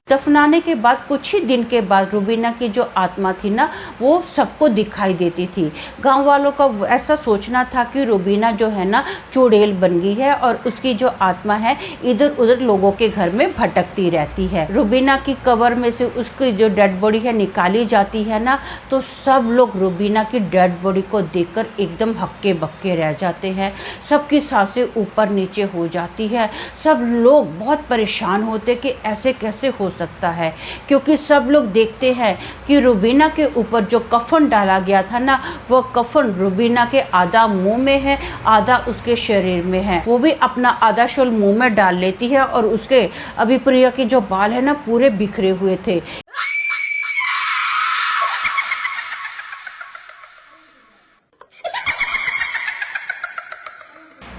दफनाने के बाद कुछ ही दिन के बाद रुबीना की जो आत्मा थी ना, वो सबको दिखाई देती थी। गांव वालों का ऐसा सोचना था कि रुबीना जो है ना चुड़ैल बन गई है और उसकी जो आत्मा है इधर उधर लोगों के घर में भटकती रहती है। रुबीना की कब्र में से उसकी जो डेड बॉडी है निकाली जाती है ना, तो सब लोग रुबीना की डेड बॉडी को देखकर एकदम हक्के बक्के रह जाते हैं। सबकी सांसें ऊपर नीचे हो जाती है। सब लोग बहुत परेशान होते कि ऐसे कैसे हो सकता है, क्योंकि सब लोग देखते हैं कि रुबीना के ऊपर जो कफन डाला गया था ना, वो कफन रुबीना के आधा मुंह में है, आधा उसके शरीर में है। वो भी अपना आधा शोल मुंह में डाल लेती है और उसके अभी प्रिया के जो बाल है ना पूरे बिखरे हुए थे।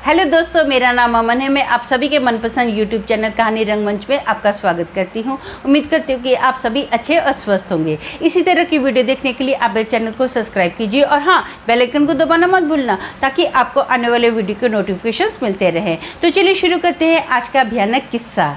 हेलो दोस्तों, मेरा नाम अमन है। मैं आप सभी के मनपसंद यूट्यूब चैनल कहानी रंगमंच में आपका स्वागत करती हूं। उम्मीद करती हूं कि आप सभी अच्छे और स्वस्थ होंगे। इसी तरह की वीडियो देखने के लिए आप मेरे चैनल को सब्सक्राइब कीजिए और हाँ, बेल आइकन को दबाना मत भूलना, ताकि आपको आने वाले वीडियो के नोटिफिकेशंस मिलते रहें। तो चलिए शुरू करते हैं आज का भयानक किस्सा।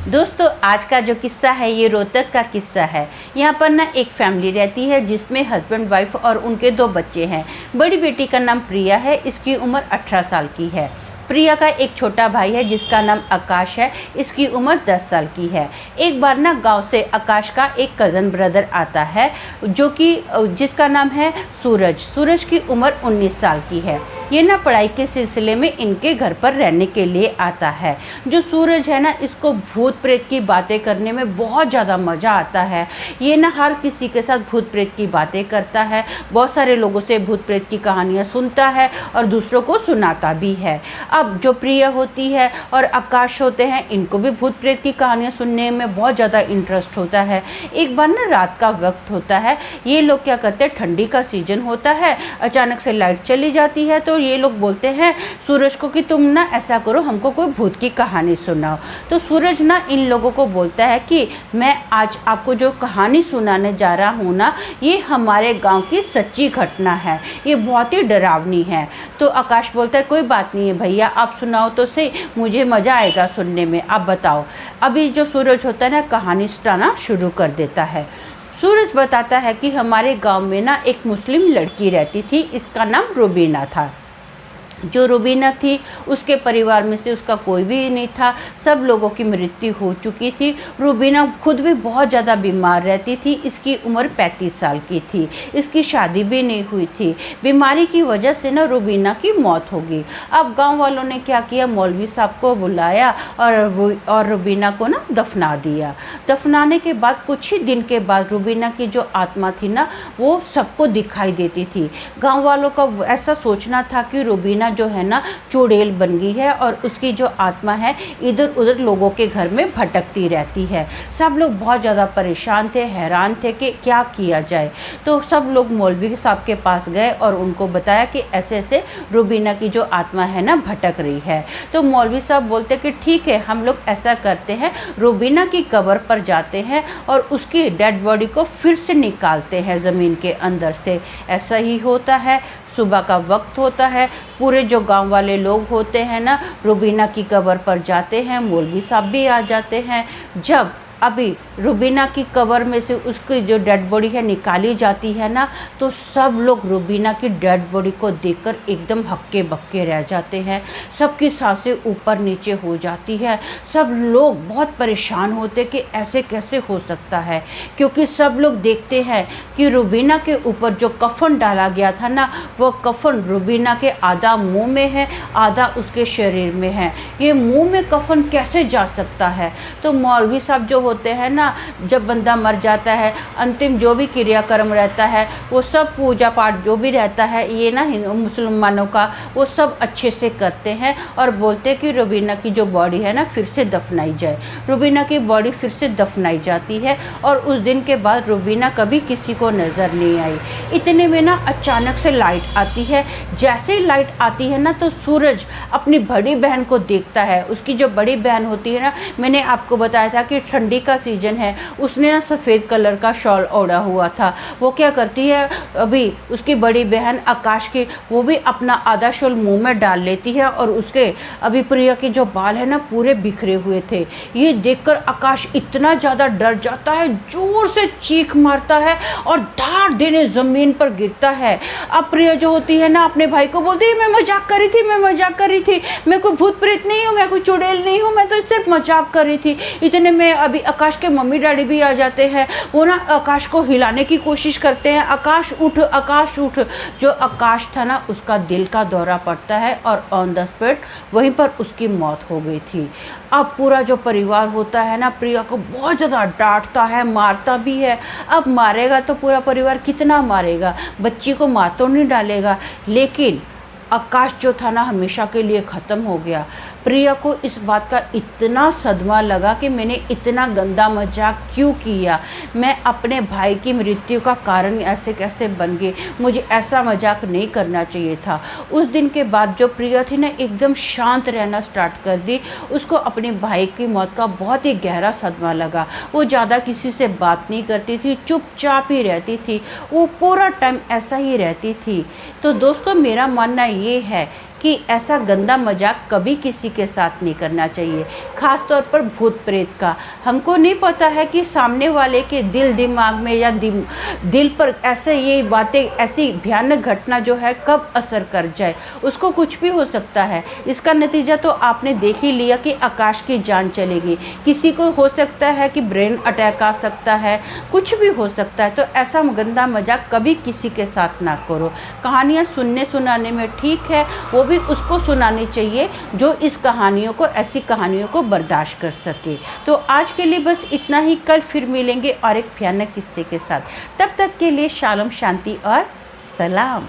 दोस्तों, आज का जो किस्सा है ये रोहतक का किस्सा है। यहाँ पर ना एक फैमिली रहती है जिसमें हस्बैंड वाइफ और उनके 2 बच्चे हैं। बड़ी बेटी का नाम प्रिया है, इसकी उम्र 18 साल की है। प्रिया का एक छोटा भाई है जिसका नाम आकाश है, इसकी उम्र 10 साल की है। एक बार ना गांव से आकाश का एक कज़न ब्रदर आता है जिसका नाम है सूरज। सूरज की उम्र 19 साल की है। ये ना पढ़ाई के सिलसिले में इनके घर पर रहने के लिए आता है। जो सूरज है ना, इसको भूत प्रेत की बातें करने में बहुत ज़्यादा मज़ा आता है। ये ना हर किसी के साथ भूत प्रेत की बातें करता है, बहुत सारे लोगों से भूत प्रेत की कहानियाँ सुनता है और दूसरों को सुनाता भी है। अब जो प्रिया होती है और आकाश होते हैं, इनको भी भूत प्रेत की कहानियाँ सुनने में बहुत ज़्यादा इंटरेस्ट होता है। एक बार ना रात का वक्त होता है, ये लोग क्या करते हैं, ठंडी का सीजन होता है, अचानक से लाइट चली जाती है। तो ये लोग बोलते हैं सूरज को कि तुम ना ऐसा करो, हमको कोई भूत की कहानी सुनाओ। तो सूरज ना इन लोगों को बोलता है कि मैं आज आपको जो कहानी सुनाने जा रहा हूँ ना, ये हमारे गाँव की सच्ची घटना है, ये बहुत ही डरावनी है। तो आकाश बोलता है कोई बात नहीं है भैया, आप सुनाओ तो सही, मुझे मज़ा आएगा सुनने में, आप बताओ। अभी जो सूरज होता है ना, कहानी सुनाना शुरू कर देता है। सूरज बताता है कि हमारे गांव में ना एक मुस्लिम लड़की रहती थी, इसका नाम रुबीना था। जो रुबीना थी उसके परिवार में से उसका कोई भी नहीं था, सब लोगों की मृत्यु हो चुकी थी। रुबीना खुद भी बहुत ज़्यादा बीमार रहती थी, इसकी उम्र 35 साल की थी, इसकी शादी भी नहीं हुई थी। बीमारी की वजह से ना रुबीना की मौत हो गई। अब गांव वालों ने क्या किया, मौलवी साहब को बुलाया और रुबीना को ना दफना दिया। दफनाने के बाद कुछ ही दिन के बाद रुबीना की जो आत्मा थी ना, वो सबको दिखाई देती थी। गाँव वालों का ऐसा सोचना था कि रुबीना जो है ना चुड़ैल बन गई है और उसकी जो आत्मा है इधर उधर लोगों के घर में भटकती रहती है। सब लोग बहुत ज़्यादा परेशान थे, हैरान थे कि क्या किया जाए। तो सब लोग मौलवी साहब के पास गए और उनको बताया कि ऐसे ऐसे रुबीना की जो आत्मा है ना भटक रही है। तो मौलवी साहब बोलते कि ठीक है, हम लोग ऐसा करते हैं, रुबीना की कब्र पर जाते हैं और उसकी डेड बॉडी को फिर से निकालते हैं ज़मीन के अंदर से। ऐसा ही होता है। सुबह का वक्त होता है, पूरे जो गांव वाले लोग होते हैं ना, रुबीना की कब्र पर जाते हैं, मौलवी साहब भी आ जाते हैं। जब अभी रुबीना की कब्र में से उसकी जो डेड बॉडी है निकाली जाती है ना, तो सब लोग रुबीना की डेड बॉडी को देखकर एकदम हक्के बक्के रह जाते हैं। सबकी सांसें ऊपर नीचे हो जाती है। सब लोग बहुत परेशान होते कि ऐसे कैसे हो सकता है, क्योंकि सब लोग देखते हैं कि रुबीना के ऊपर जो कफन डाला गया था ना, वो कफन रुबीना के आधा मुंह में है, आधा उसके शरीर में है। ये मुंह में कफन कैसे जा सकता है? तो मौलवी साहब जो होते हैं ना, जब बंदा मर जाता है, अंतिम जो भी क्रियाक्रम रहता है, वो सब पूजा पाठ जो भी रहता है, ये ना हिंदू मुसलमानों का, वो सब अच्छे से करते हैं और बोलते हैं कि रुबीना की जो बॉडी है ना फिर से दफनाई जाए। रुबीना की बॉडी फिर से दफनाई जाती है और उस दिन के बाद रुबीना कभी किसी को नज़र नहीं आई। इतने में ना अचानक से लाइट आती है। जैसे ही लाइट आती है ना, तो सूरज अपनी बड़ी बहन को देखता है। उसकी जो बड़ी बहन होती है ना, मैंने आपको बताया था कि ठंडी ठंडी का सीजन है, उसने ना सफ़ेद कलर का शॉल ओढ़ा हुआ था। वो क्या करती है, अभी उसकी बड़ी बहन आकाश की, वो भी अपना आधा शॉल मुंह में डाल लेती है और उसके अभी प्रिया के जो बाल है ना पूरे बिखरे हुए थे। ये देखकर आकाश इतना ज़्यादा डर जाता है, जोर से चीख मारता है और ढार देने ज़मीन पर गिरता है। अब प्रिया जो होती है ना अपने भाई को बोलती है, मैं मजाक कर रही थी, मैं मजाक कर रही थी, मैं कोई भूत प्रेत नहीं हूँ, मैं कोई चुड़ैल नहीं हूँ, मैं तो सिर्फ मजाक कर रही थी। इतने में अभी आकाश के मम्मी डैडी भी आ जाते हैं। वो ना आकाश को हिलाने की कोशिश करते हैं, आकाश उठ, आकाश उठ। जो आकाश था ना उसका दिल का दौरा पड़ता है और ऑन द स्पॉट वहीं पर उसकी मौत हो गई थी। अब पूरा जो परिवार होता है ना प्रिया को बहुत ज़्यादा डांटता है, मारता भी है। अब मारेगा तो पूरा परिवार कितना मारेगा, बच्ची को मार तो नहीं डालेगा। लेकिन आकाश जो था ना हमेशा के लिए ख़त्म हो गया। प्रिया को इस बात का इतना सदमा लगा कि मैंने इतना गंदा मजाक क्यों किया, मैं अपने भाई की मृत्यु का कारण ऐसे कैसे बन गई, मुझे ऐसा मजाक नहीं करना चाहिए था। उस दिन के बाद जो प्रिया थी ना एकदम शांत रहना स्टार्ट कर दी। उसको अपने भाई की मौत का बहुत ही गहरा सदमा लगा। वो ज़्यादा किसी से बात नहीं करती थी, चुपचाप ही रहती थी, वो पूरा टाइम ऐसा ही रहती थी। तो दोस्तों मेरा मानना ये है कि ऐसा गंदा मजाक कभी किसी के साथ नहीं करना चाहिए, ख़ास तौर पर भूत प्रेत का। हमको नहीं पता है कि सामने वाले के दिल दिमाग में या दिल पर ऐसे ये बातें, ऐसी भयानक घटना जो है कब असर कर जाए, उसको कुछ भी हो सकता है। इसका नतीजा तो आपने देख ही लिया कि आकाश की जान चलेगी, किसी को हो सकता है कि ब्रेन अटैक आ सकता है, कुछ भी हो सकता है। तो ऐसा गंदा मजाक कभी किसी के साथ ना करो। कहानियाँ सुनने सुनाने में ठीक है, वो भी उसको सुनानी चाहिए जो इस कहानियों को, ऐसी कहानियों को बर्दाश्त कर सके। तो आज के लिए बस इतना ही, कल फिर मिलेंगे और एक भयानक किस्से के साथ। तब तक के लिए शालोम, शांति और सलाम।